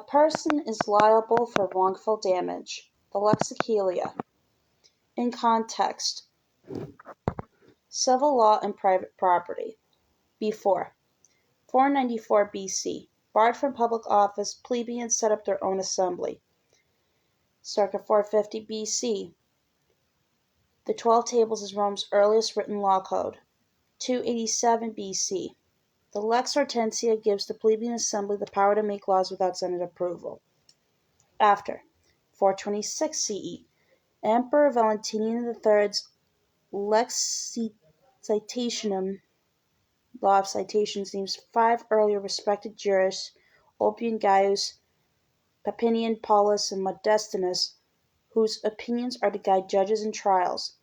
person is liable for wrongful damage. The lex Achilea. In context, civil law and private property. Before 494 BC, barred from public office, plebeians set up their own assembly. Circa 450 BC, the 12 Tables is Rome's earliest written law code. 287 BC, the Lex Hortensia gives the plebeian assembly the power to make laws without Senate approval. After 426 CE, Emperor Valentinian III's Lex Citationum, law of citations, names 5 earlier respected jurists, Ulpian Gaius, Papinian Paulus, and Modestinus, whose opinions are to guide judges in trials.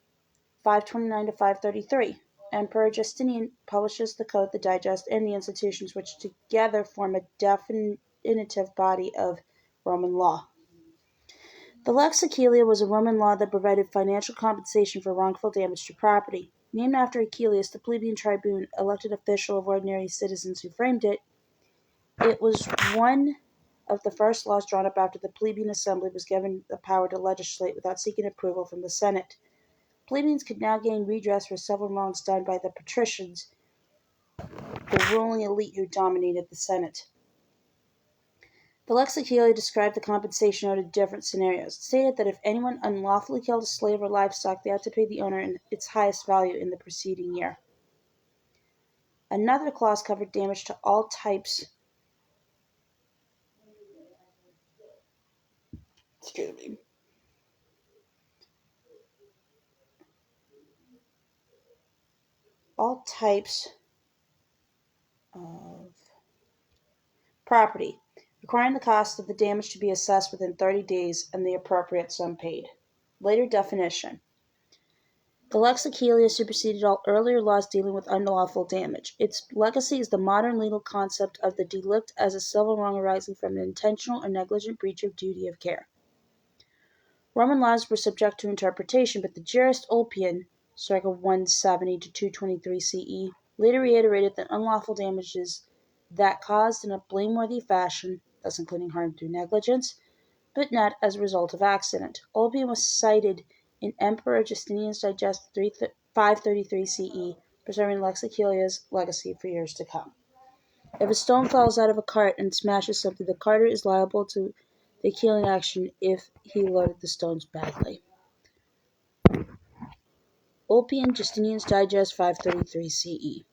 529 to 533. Emperor Justinian publishes the Code, the Digest, and the institutions which together form a definitive body of Roman law. The Lex Achilea was a Roman law that provided financial compensation for wrongful damage to property. Named after Achilles, the plebeian tribune, elected official of ordinary citizens who framed it, it was one of the first laws drawn up after the plebeian assembly was given the power to legislate without seeking approval from the Senate. Plebeians could now gain redress for several wrongs done by the patricians, the ruling elite who dominated the Senate. The Lex Achilea described the compensation owed in different scenarios. It stated that if anyone unlawfully killed a slave or livestock, they had to pay the owner its highest value in the preceding year. Another clause covered damage to all types of property, requiring the cost of the damage to be assessed within 30 days and the appropriate sum paid. Later definition. The Lex Achilea superseded all earlier laws dealing with unlawful damage. Its legacy is the modern legal concept of the delict as a civil wrong arising from an intentional or negligent breach of duty of care. Roman laws were subject to interpretation, but the jurist Ulpian, circa 170 to 223 CE, later reiterated that unlawful damages that caused in a blameworthy fashion, thus including harm through negligence, but not as a result of accident. Ulpian was cited in Emperor Justinian's Digest 533 CE, preserving Lex Achillea's legacy for years to come. If a stone falls out of a cart and smashes something, the carter is liable to the Achillean action if he loaded the stones badly. Ulpian, Justinian's Digest 533 CE.